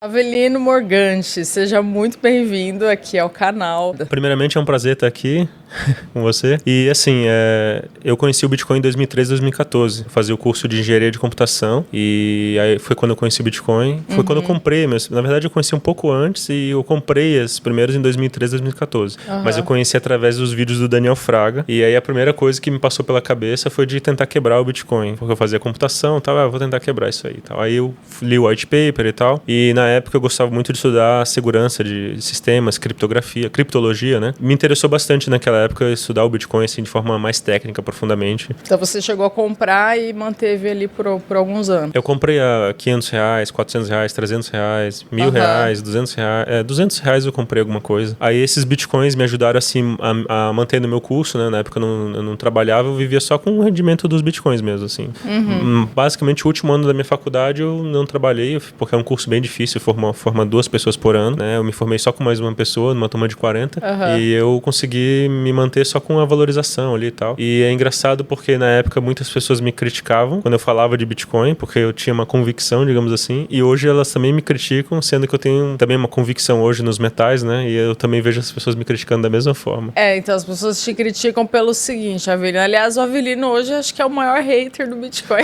Avelino Morgante, seja muito bem-vindo aqui ao canal. Primeiramente, é um prazer estar aqui com você. E assim, eu conheci o Bitcoin em 2013, 2014. Fazia o curso de engenharia de computação e aí foi quando eu conheci o Bitcoin. Foi quando eu comprei, mas na verdade eu conheci um pouco antes e eu comprei as primeiras em 2013, 2014. Mas eu conheci através dos vídeos do Daniel Fraga. E aí a primeira coisa que me passou pela cabeça foi de tentar quebrar o Bitcoin. Porque eu fazia computação e tal, vou tentar quebrar isso aí e tal. Aí eu li o white paper e tal. E na época eu gostava muito de estudar segurança de sistemas, criptografia, criptologia, né? Me interessou bastante naquela época estudar o Bitcoin assim de forma mais técnica, profundamente. Então você chegou a comprar e manteve ali por alguns anos. Eu comprei a R$500, R$400, R$300, R$1.000, R$200. R$200 eu comprei alguma coisa. Aí esses Bitcoins me ajudaram assim a manter no meu curso, né? Na época eu não trabalhava, eu vivia só com o rendimento dos Bitcoins mesmo, assim. Basicamente, o último ano da minha faculdade eu não trabalhei, porque é um curso bem difícil, forma 2 pessoas por ano, né? Eu me formei só com mais uma pessoa, numa turma de 40, e eu consegui me manter só com a valorização ali e tal. E é engraçado porque na época muitas pessoas me criticavam quando eu falava de Bitcoin, porque eu tinha uma convicção, digamos assim, e hoje elas também me criticam, sendo que eu tenho também uma convicção hoje nos metais, né? E eu também vejo as pessoas me criticando da mesma forma. Então as pessoas te criticam pelo seguinte, Avelino. Aliás, o Avelino hoje acho que é o maior hater do Bitcoin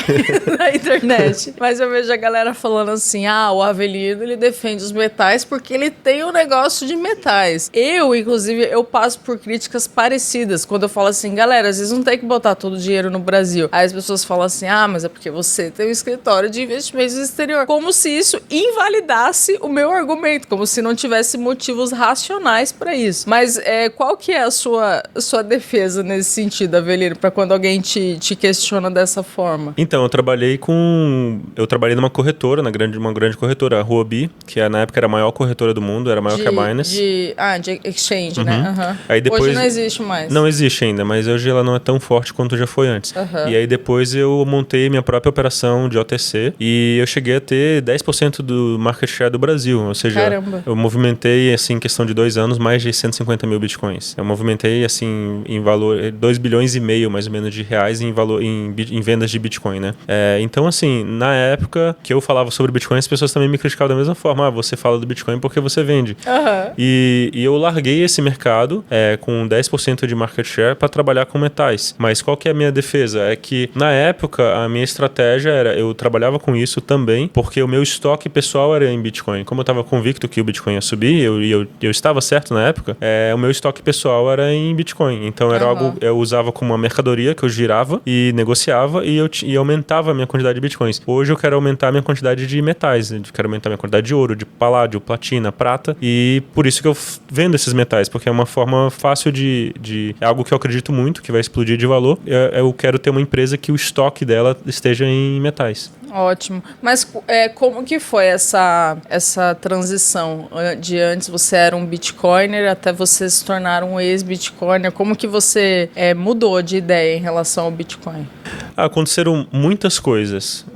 na internet. Mas eu vejo a galera falando assim, o Avelino, ele defende os metais porque ele tem um negócio de metais. Inclusive, eu passo por críticas parecidas. Quando eu falo assim, galera, vocês não tem que botar todo o dinheiro no Brasil. Aí as pessoas falam assim, mas é porque você tem um escritório de investimentos no exterior. Como se isso invalidasse o meu argumento, como se não tivesse motivos racionais para isso. Mas qual que é a sua defesa nesse sentido, Avelino, para quando alguém te questiona dessa forma? Então, eu trabalhei numa corretora, uma grande corretora, a Huobi, que na época era a maior corretora do mundo, era maior que a Binance. De exchange, né? Aí depois, hoje não existe mais. Não existe ainda, mas hoje ela não é tão forte quanto já foi antes. E aí depois eu montei minha própria operação de OTC e eu cheguei a ter 10% do market share do Brasil, ou seja, caramba, eu movimentei, assim, em questão de 2 anos, mais de 150 mil bitcoins. Eu movimentei, assim, em valor, 2 bilhões e meio, mais ou menos, de reais em vendas de Bitcoin, né? Então, assim, na época que eu falava sobre Bitcoin, as pessoas também me criticavam da mesma forma. Você fala do Bitcoin porque você vende. E eu larguei esse mercado com 10% de market share para trabalhar com metais. Mas qual que é a minha defesa? É que, na época, a minha estratégia era, eu trabalhava com isso também, porque o meu estoque pessoal era em Bitcoin. Como eu estava convicto que o Bitcoin ia subir, eu estava certo na época, o meu estoque pessoal era em Bitcoin. Então, era algo, eu usava como uma mercadoria que eu girava e negociava e aumentava a minha quantidade de Bitcoins. Hoje eu quero aumentar a minha quantidade de metais, eu quero aumentar a minha quantidade de ouro, de paládio, platina, prata, e por isso que eu vendo esses metais, porque é uma forma fácil é algo que eu acredito muito, que vai explodir de valor. Eu quero ter uma empresa que o estoque dela esteja em metais. Ótimo. Mas como que foi essa transição? De antes você era um Bitcoiner até você se tornar um ex-Bitcoiner. Como que você mudou de ideia em relação ao Bitcoin? Aconteceram muitas coisas.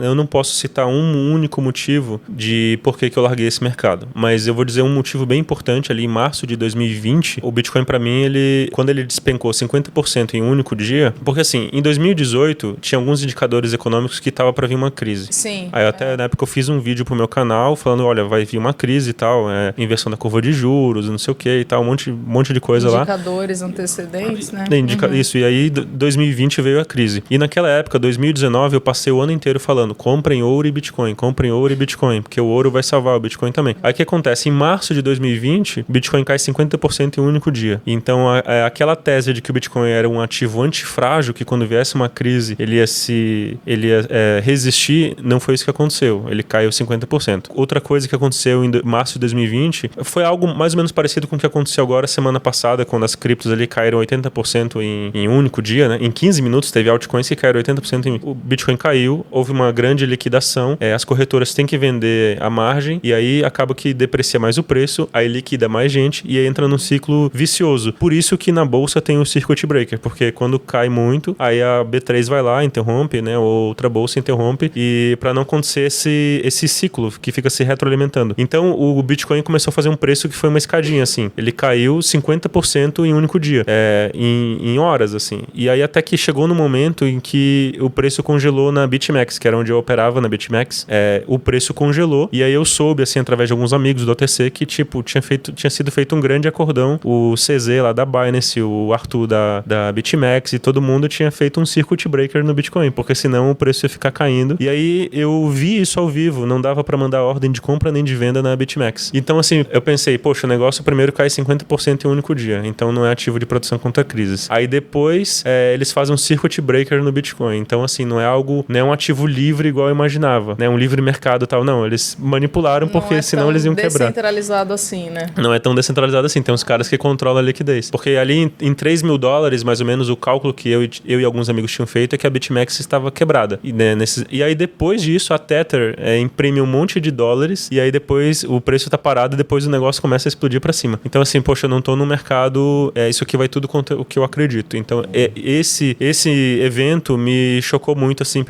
Eu não posso citar um único motivo de por que eu larguei esse mercado. Mas eu vou dizer um motivo bem importante. Ali em março de 2020, o Bitcoin para mim, quando ele despencou 50% em um único dia, porque assim, em 2018 tinha alguns indicadores econômicos que estava para vir uma crise. Sim. Aí até na época eu fiz um vídeo pro meu canal falando, olha, vai vir uma crise e tal, inversão da curva de juros, não sei o que e tal, um monte de coisa lá. Indicadores antecedentes, né? Isso, e aí 2020 veio a crise. E naquela época, 2019, eu passei o ano inteiro falando, comprem ouro e Bitcoin, porque o ouro vai salvar o Bitcoin também. Aí o que acontece? Em março de 2020, Bitcoin cai 50% em um único dia. Então, aquela tese de que o Bitcoin era um ativo antifrágil, que quando viesse uma crise, ele ia resistir, não foi isso que aconteceu. Ele caiu 50%. Outra coisa que aconteceu em março de 2020 foi algo mais ou menos parecido com o que aconteceu agora semana passada, quando as criptos ali caíram 80% em um único dia, né? Em 15 minutos teve altcoins que caíram 80%. O Bitcoin caiu, houve uma grande liquidação, as corretoras têm que vender a margem e aí acaba que deprecia mais o preço, aí liquida mais gente e aí entra num ciclo vicioso. Por isso que na bolsa tem o circuit breaker, porque quando cai muito, aí a B3 vai lá, interrompe, né? Outra bolsa interrompe Trump e para não acontecer esse ciclo que fica se retroalimentando. Então, o Bitcoin começou a fazer um preço que foi uma escadinha, assim. Ele caiu 50% em um único dia, em horas, assim. E aí até que chegou no momento em que o preço congelou na BitMEX, que era onde eu operava na BitMEX. O preço congelou e aí eu soube, assim, através de alguns amigos do OTC que, tipo, tinha sido feito um grande acordão. O CZ lá da Binance, o Arthur da BitMEX e todo mundo tinha feito um circuit breaker no Bitcoin, porque senão o preço ia ficar caindo. E aí eu vi isso ao vivo, não dava pra mandar ordem de compra nem de venda na BitMEX. Então, assim, eu pensei, poxa, o negócio primeiro cai 50% em um único dia, então não é ativo de proteção contra crises. Aí depois, eles fazem um circuit breaker no Bitcoin. Então, assim, não é um ativo livre igual eu imaginava, né? Um livre mercado e tal. Não, eles manipularam porque senão eles iam quebrar. Não é descentralizado assim, né? Não é tão descentralizado assim. Tem uns caras que controlam a liquidez. Porque ali em $3 mil, mais ou menos, o cálculo que eu e alguns amigos tinham feito é que a BitMEX estava quebrada. E aí depois disso, a Tether imprime um monte de dólares e aí depois o preço tá parado e depois o negócio começa a explodir pra cima. Então, assim, poxa, eu não tô no mercado, isso aqui vai tudo contra o que eu acredito. Então, esse evento me chocou muito, assim,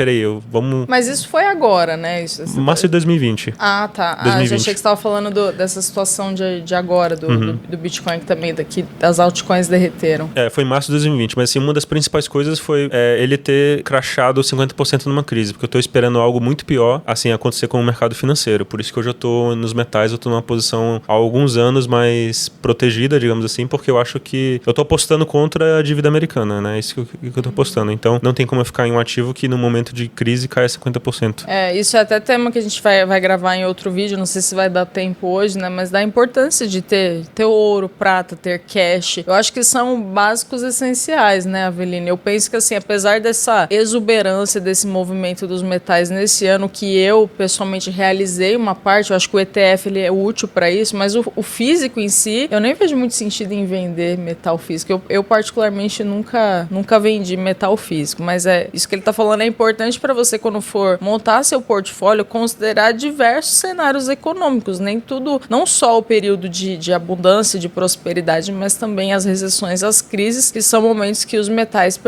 vamos... Mas isso foi agora, né? Março de 2020. Ah, tá. 2020. Já achei que você estava falando dessa situação de agora, do Bitcoin também, que as altcoins derreteram. Foi em março de 2020, mas assim, uma das principais coisas foi ele ter crashado 50% numa crise, porque eu tô esperando algo muito pior, assim, acontecer com o mercado financeiro. Por isso que hoje eu tô nos metais, eu tô numa posição há alguns anos mais protegida, digamos assim, porque eu acho que eu tô apostando contra a dívida americana, né? Isso que eu tô apostando. Então, não tem como eu ficar em um ativo que no momento de crise caia 50%. Isso é até tema que a gente vai gravar em outro vídeo, não sei se vai dar tempo hoje, né? Mas da importância de ter ouro, prata, ter cash. Eu acho que são básicos essenciais, né, Aveline? Eu penso que, assim, apesar dessa exuberância desse movimento dos metais nesse ano, que eu, pessoalmente, realizei uma parte, eu acho que o ETF ele é útil para isso, mas o físico em si, eu nem vejo muito sentido em vender metal físico. Eu particularmente, nunca vendi metal físico, mas isso que ele tá falando é importante para você, quando for montar seu portfólio, considerar diversos cenários econômicos, nem tudo, não só o período de abundância, de prosperidade, mas também as recessões, as crises, que são momentos que os metais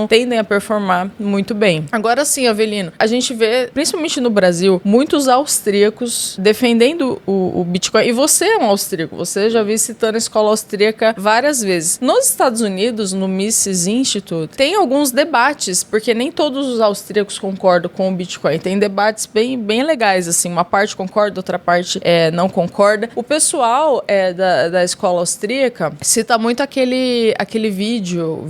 tendem a performar muito bem. Agora sim, Avelino, a gente vê, principalmente no Brasil, muitos austríacos defendendo o Bitcoin, e você é um austríaco, você já vi citando a escola austríaca várias vezes. Nos Estados Unidos, no Mises Institute, tem alguns debates, porque nem todos os austríacos concordam com o Bitcoin, tem debates bem legais, assim, uma parte concorda, outra parte não concorda. O pessoal da escola austríaca cita muito aquele vídeo,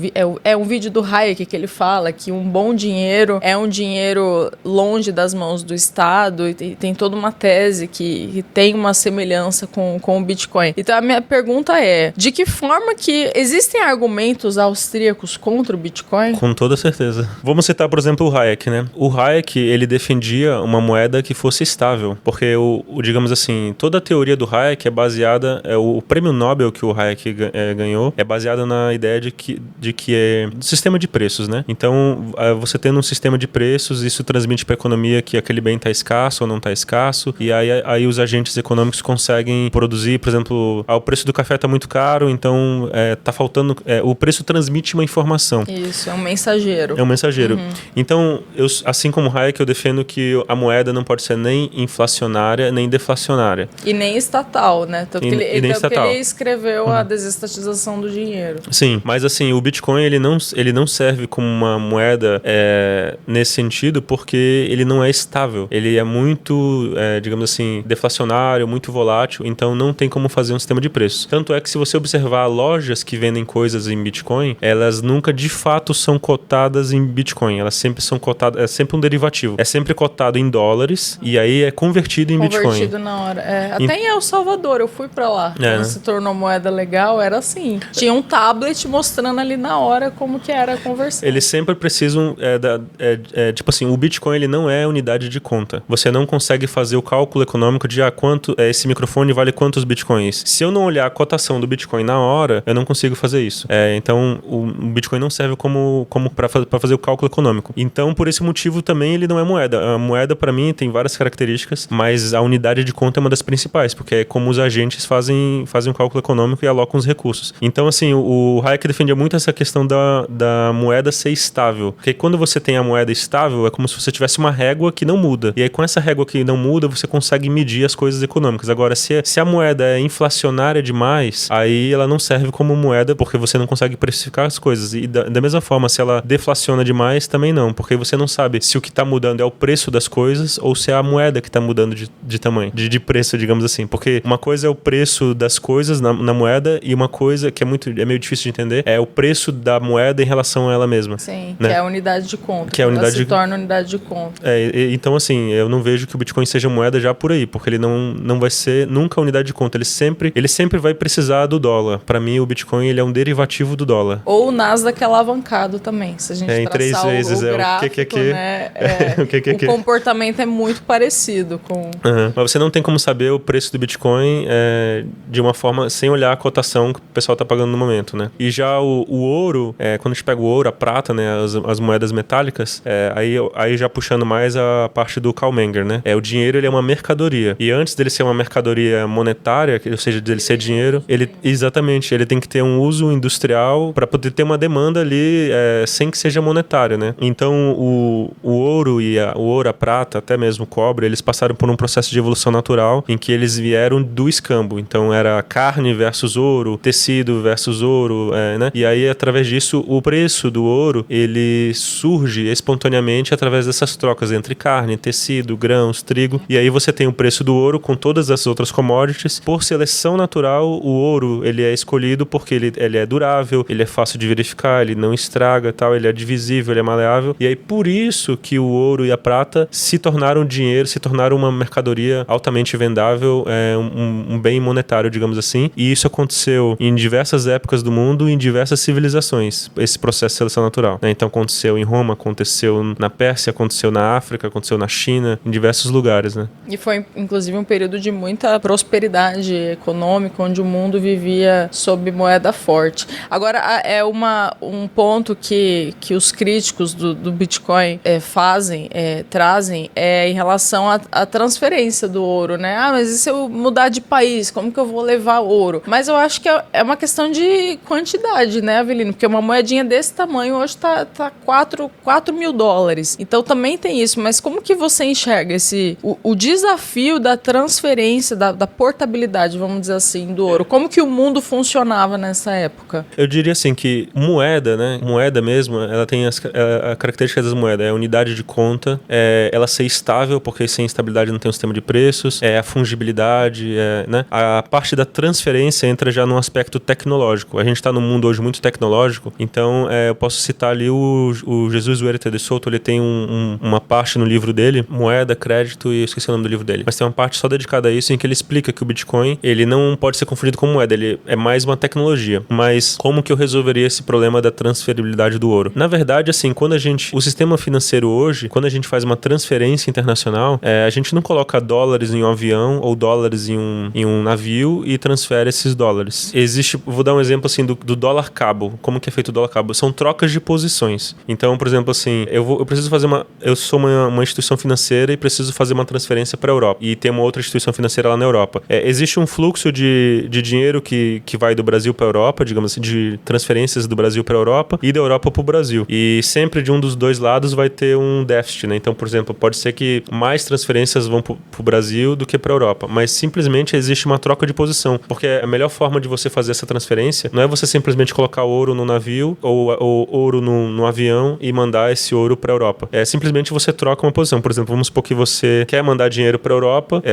um vídeo do Hayek, que ele fala que um bom dinheiro é um dinheiro longe das mãos do Estado, e tem toda uma tese que tem uma semelhança com o Bitcoin. Então a minha pergunta é, de que forma que existem argumentos austríacos contra o Bitcoin? Com toda certeza. Vamos citar, por exemplo, o Hayek, né? O Hayek, ele defendia uma moeda que fosse estável, porque digamos assim, toda a teoria do Hayek é baseada, o prêmio Nobel que o Hayek ganhou é baseado na ideia de que é sistema de preços, né? Então, você tendo um sistema de preços, isso transmite para a economia que aquele bem está escasso ou não está escasso, e aí os agentes econômicos conseguem produzir, por exemplo, o preço do café está muito caro, então tá faltando, o preço transmite uma informação. Isso, é um mensageiro. É um mensageiro. Então, assim como o Hayek, eu defendo que a moeda não pode ser nem inflacionária, nem deflacionária. E nem estatal, né? Tanto que ele escreveu a desestatização do dinheiro. Sim, mas assim, o Bitcoin ele não serve como uma moeda nesse sentido, porque ele não é estável. Ele é muito, digamos assim, deflacionário, muito volátil, então não tem como fazer um sistema de preços. Tanto é que se você observar lojas que vendem coisas em Bitcoin, elas nunca de fato são cotadas em Bitcoin. Elas sempre são cotadas, é sempre um derivativo. É sempre cotado em dólares e aí é convertido em Bitcoin. Convertido na hora. Até em El Salvador, eu fui pra lá. Quando se tornou moeda legal, era assim. Tinha um tablet mostrando ali na hora como que era a conversão. Eles sempre precisam, tipo assim, o Bitcoin ele não é unidade de conta. Você não consegue fazer o cálculo econômico de quanto esse microfone vale quantos Bitcoins. Se eu não olhar a cotação do Bitcoin na hora, eu não consigo fazer isso. Então, o Bitcoin não serve como para fazer o cálculo econômico. Então, por esse motivo também ele não é moeda. A moeda, para mim, tem várias características, mas a unidade de conta é uma das principais, porque é como os agentes fazem um cálculo econômico e alocam os recursos. Então, assim, o Hayek defendia muito essa questão da moeda ser estável. Porque quando você tem a moeda estável, como se você tivesse uma régua que não muda. E aí, com essa régua que não muda, você consegue medir as coisas econômicas. Agora, se a moeda é inflacionária demais, aí ela não serve como moeda, porque você não consegue precificar as coisas. E da mesma forma, se ela deflaciona demais, também não, porque você não sabe se o que está mudando é o preço das coisas ou se é a moeda que está mudando de tamanho, de preço, digamos assim. Porque uma coisa é o preço das coisas na moeda e uma coisa que é meio difícil de entender é o preço da moeda em relação a ela mesma. Sim, né? Que é a unidade de conta. Que é a unidade ela se torna unidade de conta. Então, assim, eu não vejo que o Bitcoin seja moeda já por aí, porque ele não vai ser nunca a unidade de conta. Ele sempre vai precisar do dólar. Para mim, o Bitcoin ele é um derivativo do dólar. Ou o Nasdaq alavancado também. Se a gente em 3 vezes o gráfico, o que. Né? O comportamento é muito parecido com... Mas você não tem como saber o preço do Bitcoin de uma forma sem olhar a cotação que o pessoal está pagando no momento, né? E já o ouro, quando a gente pega o ouro, a prata, né, as moedas metálicas, aí já puxando mais a parte do Carl Menger, né? O dinheiro ele é uma mercadoria. E antes dele ser uma mercadoria monetária, ou seja, dele ser dinheiro, ele tem que ter um uso industrial para poder ter uma demanda ali sem que seja monetário, né? Então o ouro o ouro, a prata, até mesmo o cobre, eles passaram por um processo de evolução natural em que eles vieram do escambo. Então era carne versus ouro, tecido versus ouro, né? E aí através disso o preço do ouro ele surge espontaneamente através dessas trocas entre carne, tecido, grãos, trigo. E aí você tem o preço do ouro com todas as outras commodities. Por seleção natural, o ouro ele é escolhido porque ele é durável, ele é fácil de verificar, ele não estraga, tal, ele é divisível, ele é maleável. E aí por isso que o ouro e a prata se tornaram dinheiro, se tornaram uma mercadoria altamente vendável, um bem monetário, digamos assim. E isso aconteceu em diversas épocas do mundo, em diversas civilizações, esse processo de seleção natural, né? Então aconteceu em Roma, aconteceu na Pérsia, aconteceu na África, aconteceu na China, em diversos lugares, né? E foi, inclusive, um período de muita prosperidade econômica, onde o mundo vivia sob moeda forte. Agora, um ponto que os críticos do Bitcoin trazem em relação à transferência do ouro, né? Mas e se eu mudar de país, como que eu vou levar ouro? Mas eu acho que é uma questão de quantidade, né, Avelino? Porque uma moedinha desse tamanho hoje tá $4.000. Então também tem isso, mas como que você enxerga o desafio da transferência, da portabilidade, vamos dizer assim, do ouro? Como que o mundo funcionava nessa época? Eu diria assim que moeda, né? Moeda mesmo, ela tem a característica das moedas, é a unidade de conta, ela ser estável, porque sem estabilidade não tem um sistema de preços, a fungibilidade, né? A parte da transferência entra já num aspecto tecnológico. A gente está num mundo hoje muito tecnológico, então eu posso citar ali o Jesus Huerta de Soto, ele tem uma parte no livro dele, Moeda, Crédito, e eu esqueci o nome do livro dele, mas tem uma parte só dedicada a isso, em que ele explica que o Bitcoin, ele não pode ser confundido com moeda, ele é mais uma tecnologia. Mas como que eu resolveria esse problema da transferibilidade do ouro? Na verdade, assim, o sistema financeiro hoje, quando a gente faz uma transferência internacional, a gente não coloca dólares em um avião ou dólares em um navio e transfere esses dólares. Vou dar um exemplo assim do dólar cabo. Como que é feito o dólar cabo? São trocas de posições. Então, por exemplo, assim, eu preciso fazer eu sou uma instituição financeira e preciso fazer uma transferência para a Europa. E tem uma outra instituição financeira lá na Europa. Existe um fluxo de dinheiro que vai do Brasil para a Europa, digamos assim, de transferências do Brasil para a Europa e da Europa para o Brasil. E sempre de um dos dois lados vai ter um déficit, né? Então, por exemplo, pode ser que mais transferências vão para o Brasil do que para a Europa. Mas simplesmente existe uma troca de posição. Porque a melhor forma de você fazer essa transferência não é você simplesmente colocar ouro no navio ou ouro no avião e mandar esse ouro para a Europa. Simplesmente você troca uma posição. Por exemplo, vamos supor que você quer mandar dinheiro para a Europa.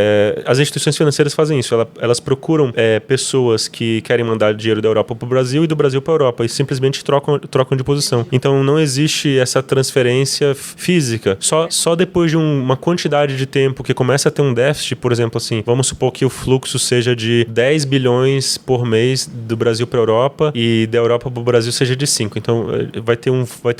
As instituições financeiras fazem isso. Elas procuram pessoas que querem mandar dinheiro da Europa para o Brasil e do Brasil para a Europa e simplesmente trocam de posição. Então não existe essa transferência física. Só depois de uma quantidade de tempo que começa a ter um déficit, por exemplo, assim, vamos supor que o fluxo seja de 10 bilhões por mês do Brasil para a Europa e da Europa para o Brasil seja de 5. Então vai ter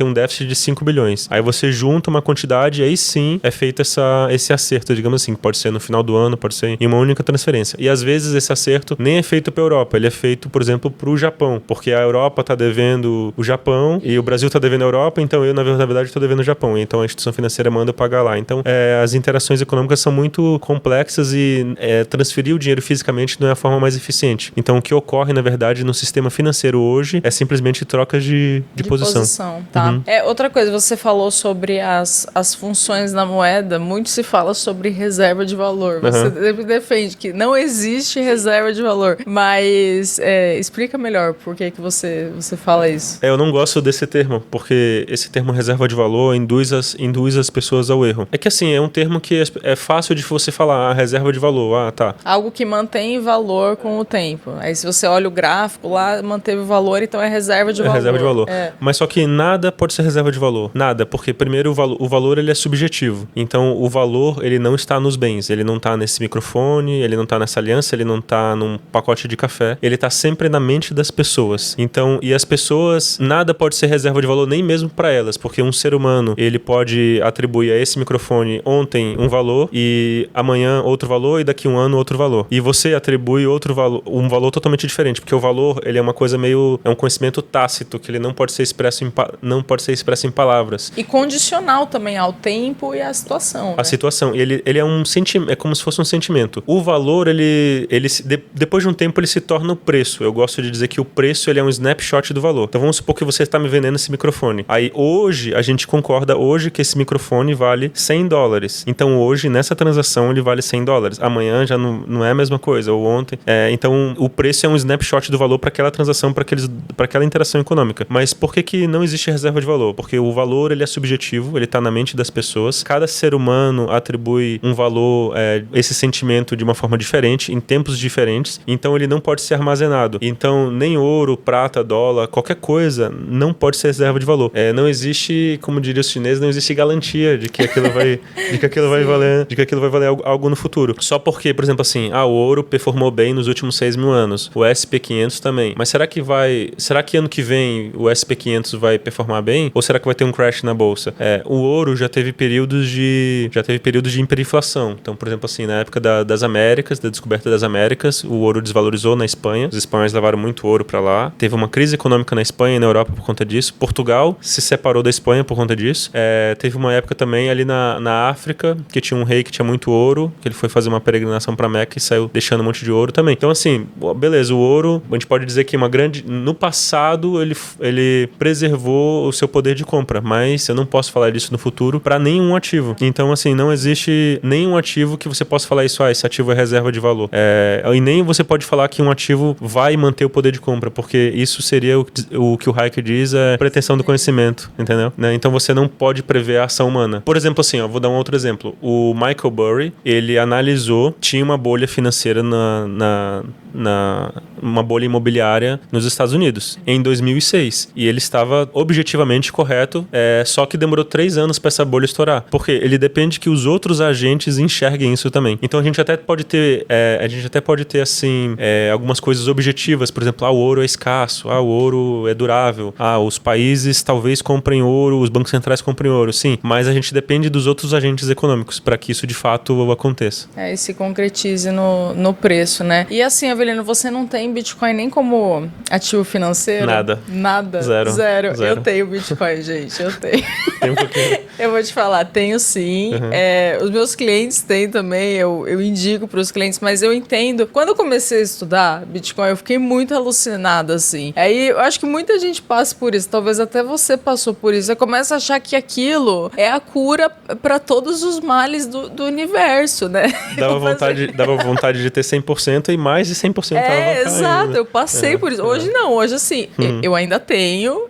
um déficit de 5 bilhões. Aí você junta uma quantidade e aí sim é feito esse acerto, digamos assim. Pode ser no final do ano, pode ser em uma única transferência. E às vezes esse acerto nem é feito para a Europa, ele é feito, por exemplo, para o Japão, porque a Europa está devendo o Japão e o Brasil está devendo a Europa, então eu, na verdade, estou devendo o Japão. Então a instituição financeira manda eu pagar lá. Então as interações econômicas são muito complexas e transferir o dinheiro fisicamente não é a forma mais eficiente. Então o que ocorre, na verdade, no sistema financeiro hoje é simplesmente trocas de posição. Tá. Outra coisa, você falou sobre sobre as funções da moeda, muito se fala sobre reserva de valor. Você defende que não existe reserva de valor, mas explica melhor por que você fala isso. Eu não gosto desse termo, porque esse termo reserva de valor induz as pessoas ao erro. É que assim, é um termo que é fácil de você falar, reserva de valor, tá. Algo que mantém valor com o tempo. Aí se você olha o gráfico lá, manteve o valor, então é reserva de valor. Reserva de valor. Mas só que nada pode ser reserva de valor. Nada, porque primeiro o valor ele é subjetivo. Então o valor ele não está nos bens, ele não está nesse microfone, ele não está nessa aliança, ele não está num pacote de café, ele está sempre na mente das pessoas. Então, e as pessoas, nada pode ser reserva de valor nem mesmo para elas, porque um ser humano, ele pode atribuir a esse microfone ontem um valor e amanhã outro valor e daqui um ano outro valor. E você atribui outro valor, um valor totalmente diferente, porque o valor, ele é uma coisa é um conhecimento tácito, que ele não pode ser expresso em palavras. E condicional também ao tempo e à situação. A situação. Ele é um sentimento, é como se fosse um sentimento. O valor, depois de um tempo, ele se torna o preço. Eu gosto de dizer que o preço, ele é um snapshot do valor. Então vamos supor que você está me vendendo esse microfone. Aí hoje, a gente concorda hoje que esse microfone vale $100. Então hoje, nessa transação, ele vale $100. Amanhã já não é a mesma coisa, ou ontem. Então o preço é um snapshot do valor para aquela transação, para aquela interação econômica. Mas por que não existe reserva de valor? Porque o valor, ele é subjetivo, ele está na mente das pessoas. Cada ser humano atribui um valor, esse sentimento de uma forma diferente, em tempos diferentes. Então ele não pode ser armazenado. Então nem ouro, prata, dólar, qualquer coisa não pode ser reserva de valor. Não existe, como diria os chineses, não existe garantia de que aquilo vai valer algo no futuro. Só porque, por exemplo, assim, o ouro performou bem nos últimos 6.000 anos. O SP500 também. Mas será que ano que vem o SP500 vai performar bem? Ou será que vai ter um crash na bolsa? O ouro já teve períodos de hiperinflação. Então, por exemplo, assim, na época das Américas, da descoberta das Américas, o ouro desvalorizou na Espanha. Os espanhóis levaram muito ouro para lá. Teve uma crise econômica na Espanha e na Europa por conta disso. Portugal se separou da Espanha por conta disso. Teve uma época também ali na África, que tinha um rei que tinha muito ouro, que ele foi fazer uma peregrinação para Meca e saiu deixando um monte de ouro também. Então, assim, beleza, o ouro, a gente pode dizer que no passado, ele preservou o seu poder de compra, mas eu não posso falar disso no futuro para nenhum ativo. Então, assim, não existe nenhum ativo que você possa falar isso, esse ativo é reserva de valor. E nem você pode falar que um ativo vai manter o poder de compra, porque isso seria o que o Hayek diz, pretensão do conhecimento, entendeu? Né? Então, você não pode prever a ação humana. Por exemplo, assim, vou dar um outro exemplo. O Michael Burry, ele analisou, tinha uma bolha financeira uma bolha imobiliária nos Estados Unidos, em 2006. E ele estava objetivamente correto, só que demorou 3 anos para essa bolha estourar. Porque ele depende que os outros agentes enxerguem isso também. Então a gente até pode ter, assim, algumas coisas objetivas. Por exemplo, o ouro é escasso, o ouro é durável, os países talvez comprem ouro, os bancos centrais comprem ouro, sim. Mas a gente depende dos outros agentes econômicos para que isso de fato aconteça. E se concretize no preço, né? E assim, Avelino, você não tem Bitcoin nem como ativo financeiro? Nada? Zero. Eu tenho Bitcoin, gente, eu tenho. Tem um pouquinho. Eu vou te falar, tenho sim. Os meus clientes têm também, eu indico para os clientes, mas eu entendo. Quando eu comecei a estudar Bitcoin, eu fiquei muito alucinada, assim. Aí eu acho que muita gente passa por isso, talvez até você passou por isso. Você começa a achar que aquilo é a cura para todos os males do universo, né? Dava vontade de ter 100% e mais de 100% exato, eu passei por isso. Hoje não, hoje assim, eu ainda tenho,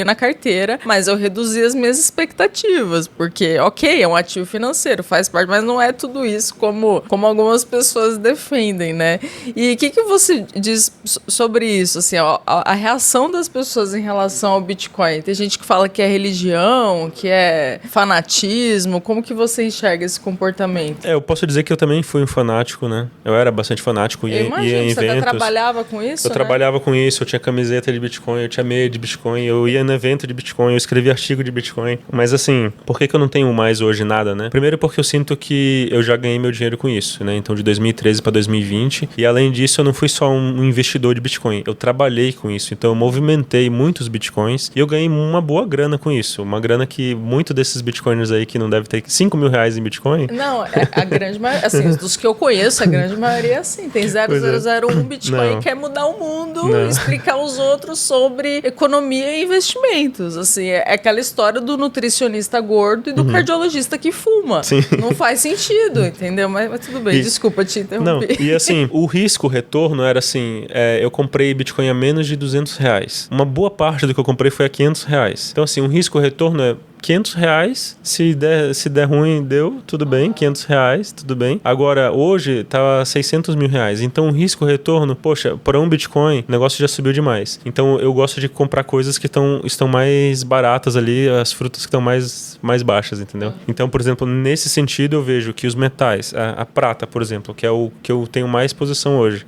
na carteira, mas eu reduzi as minhas expectativas, porque, ok, é um ativo financeiro, faz parte, mas não é tudo isso como algumas pessoas defendem, né? E o que você diz sobre isso, assim, a reação das pessoas em relação ao Bitcoin? Tem gente que fala que é religião, que é fanatismo, como que você enxerga esse comportamento? Eu posso dizer que eu também fui um fanático, né? Eu era bastante fanático, ia em eventos. Você trabalhava com isso, Eu trabalhava com isso, eu tinha camiseta de Bitcoin, eu tinha meia de Bitcoin, eu ia no evento de Bitcoin, eu escrevia artigo de Bitcoin. Mas assim, por que eu não tenho mais hoje nada, né? Primeiro porque eu sinto que eu já ganhei meu dinheiro com isso, né? Então de 2013 para 2020. E além disso, eu não fui só um investidor de Bitcoin, eu trabalhei com isso. Então eu movimentei muitos Bitcoins e eu ganhei uma boa grana com isso. Uma grana que muitos desses Bitcoiners aí que não deve ter R$5.000 em Bitcoin. Não, a grande maioria, assim, dos que eu conheço, a grande maioria é assim, tem 0,001 Bitcoin e quer mudar o mundo e explicar aos outros sobre economia e investimentos. Assim, é aquela história do nutricionista gordo e do cardiologista que fuma. Sim. Não faz sentido, entendeu? Mas tudo bem, desculpa te interromper. Não, e assim, o risco-retorno era assim, eu comprei Bitcoin a menos de R$200. Uma boa parte do que eu comprei foi a R$500. Então assim, um risco-retorno é R$500, se der ruim, deu, tudo bem, R$500, tudo bem. Agora, hoje, tá R$600 mil. Então, o risco-retorno, poxa, para um Bitcoin, o negócio já subiu demais. Então, eu gosto de comprar coisas que estão mais baratas ali, as frutas que estão mais baixas, entendeu? Então, por exemplo, nesse sentido, eu vejo que os metais, a prata, por exemplo, que é o que eu tenho mais posição hoje,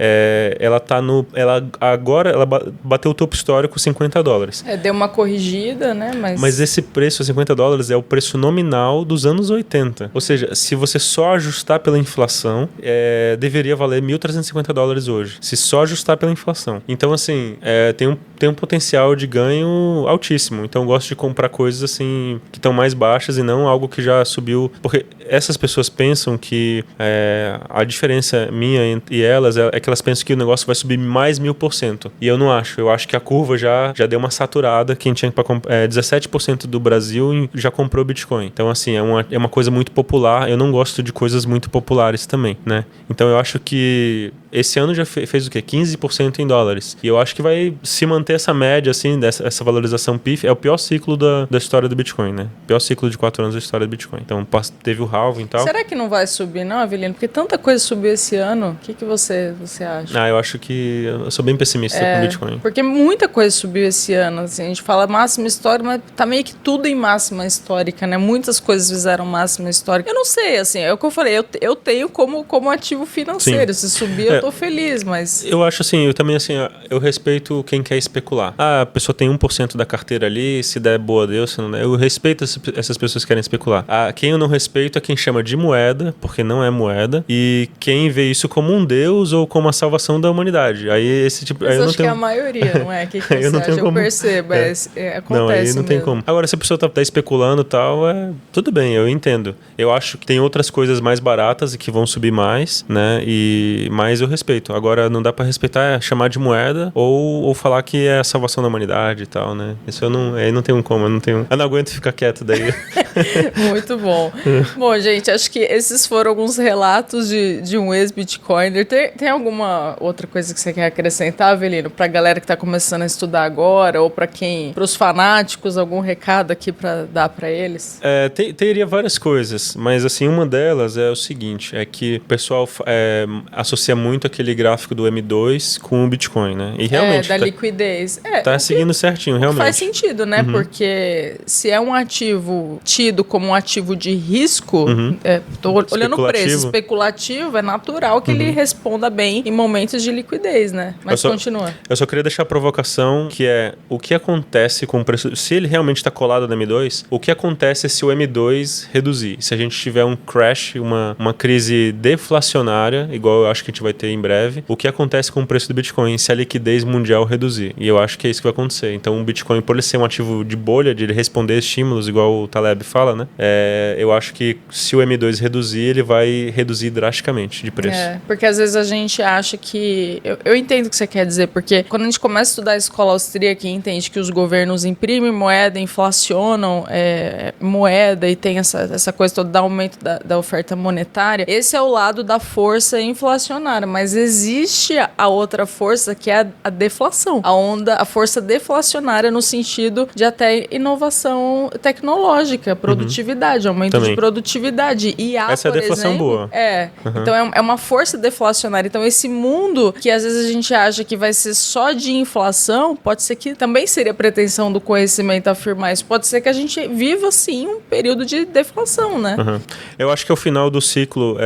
ela tá agora, ela bateu o topo histórico $50. Deu uma corrigida, né? Mas esse preço, $50, é o preço nominal dos anos 80. Ou seja, se você só ajustar pela inflação, deveria valer $1.350 hoje. Se só ajustar pela inflação. Então, assim, tem um potencial de ganho altíssimo. Então, eu gosto de comprar coisas, assim, que estão mais baixas e não algo que já subiu. Porque essas pessoas pensam que a diferença minha e elas é que elas pensam que o negócio vai subir mais 1000%. E eu não acho. Eu acho que a curva já deu uma saturada. Quem tinha para 17% do Brasil já comprou Bitcoin. Então, assim, é uma coisa muito popular. Eu não gosto de coisas muito populares também, né? Então, eu acho que esse ano já fez o quê? 15% em dólares. E eu acho que vai se manter essa média, assim, essa valorização PIF. É o pior ciclo da história do Bitcoin, né? Pior ciclo de 4 anos da história do Bitcoin. Então, teve o halving e tal. Será que não vai subir, não, Avelino? Porque tanta coisa subiu esse ano. O que você acha? Eu acho que eu sou bem pessimista com o Bitcoin. Porque muita coisa subiu esse ano. Assim, a gente fala máxima histórica, mas tá meio que tudo em máxima histórica, né? Muitas coisas fizeram máxima histórica. Eu não sei, assim, é o que eu falei. Eu tenho como ativo financeiro. Sim. Se subir, eu tô feliz, mas... Eu acho assim, eu também, assim, eu respeito quem quer especular. A pessoa tem 1% da carteira ali, se der boa Deus, se não der. Eu respeito essas pessoas que querem especular. Quem eu não respeito é quem chama de moeda, porque não é moeda, e quem vê isso como um deus ou como a salvação da humanidade. Aí esse tipo... Mas aí eu acho não tenho... que é a maioria, não é? Que eu não tenho acha? como... Eu percebo, acontece não, aí não mesmo. tem como. Agora, se a pessoa tá especulando e tal, tudo bem, eu entendo. Eu acho que tem outras coisas mais baratas e que vão subir mais, né? Mas eu respeito. Agora, não dá pra respeitar, chamar de moeda ou falar que é a salvação da humanidade e tal, né? Isso aí não tem como, eu não aguento ficar quieto daí. Muito bom. Bom, gente, acho que esses foram alguns relatos de um ex-Bitcoiner. Tem alguma outra coisa que você quer acrescentar, Avelino? Pra galera que tá começando a estudar agora, ou pros fanáticos, algum recado aqui pra dar pra eles? Teria várias coisas, mas assim, uma delas é o seguinte, é que o pessoal associa muito aquele gráfico do M2 com o Bitcoin, né? E realmente... da liquidez. Tá seguindo certinho, realmente. Faz sentido, né? Uhum. Porque se é um ativo tido como um ativo de risco, tô olhando o preço especulativo, é natural que ele responda bem em momentos de liquidez, né? Mas continua. Eu só queria deixar a provocação, que é o que acontece com o preço... Se ele realmente está colado no M2, o que acontece se o M2 reduzir? Se a gente tiver um crash, uma crise deflacionária, igual eu acho que a gente vai ter em breve, o que acontece com o preço do Bitcoin se a liquidez mundial reduzir? E eu acho que é isso que vai acontecer. Então, o Bitcoin, por ele ser um ativo de bolha, de ele responder estímulos, igual o Taleb fala, né? Eu acho que se o M2 reduzir, ele vai reduzir drasticamente de preço. Porque às vezes a gente acha que... Eu entendo o que você quer dizer, porque quando a gente começa a estudar a escola austríaca e entende que os governos imprimem moeda, inflacionam moeda e tem essa coisa toda do aumento da oferta monetária, esse é o lado da força inflacionária, mas existe a outra força que é a deflação, a força deflacionária no sentido de até inovação tecnológica, produtividade, aumento também. De produtividade. E essa é a deflação boa. Então é uma força deflacionária. Então esse mundo que às vezes a gente acha que vai ser só de inflação, pode ser que também seria a pretensão do conhecimento afirmar isso. Pode ser que a gente viva sim um período de deflação, né? Eu acho que o final do ciclo,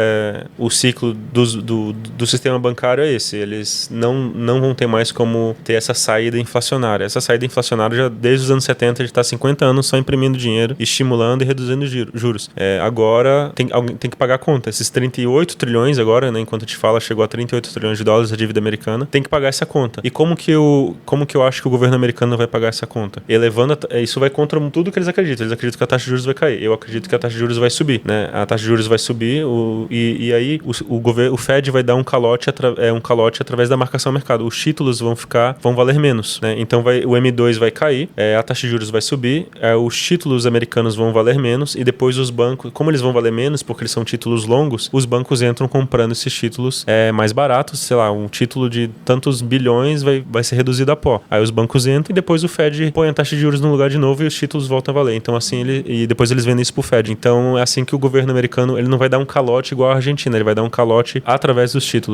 o ciclo do sistema bancário é esse. Eles não vão ter mais como ter essa saída inflacionária. Essa saída inflacionária já desde os anos 70 a gente está 50 anos só imprimindo dinheiro, estimulando e reduzindo juros. Agora alguém tem que pagar a conta. Esses 38 trilhões agora, né, enquanto a gente fala, chegou a 38 trilhões de dólares a dívida americana, tem que pagar essa conta. E como que eu acho que o governo americano vai pagar essa conta? Elevando isso vai contra tudo que eles acreditam? Eles acreditam que a taxa de juros vai cair. Eu acredito que a taxa de juros vai subir, né? A taxa de juros vai subir e aí o Fed vai dar um calote através da marcação ao mercado. Os títulos vão valer menos, né? Então o M2 vai cair, a taxa de juros vai subir, os títulos americanos vão valer menos e depois os bancos, como eles vão valer menos porque eles são títulos longos, os bancos entram comprando esses títulos mais baratos, sei lá, um título de tantos bilhões vai ser reduzido a pó. Aí os bancos entram e depois o Fed põe a taxa de juros no lugar de novo e os títulos voltam a valer. Então assim, e depois eles vendem isso pro Fed. Então é assim que o governo americano, ele não vai dar um calote igual a Argentina, ele vai dar um calote através dos títulos.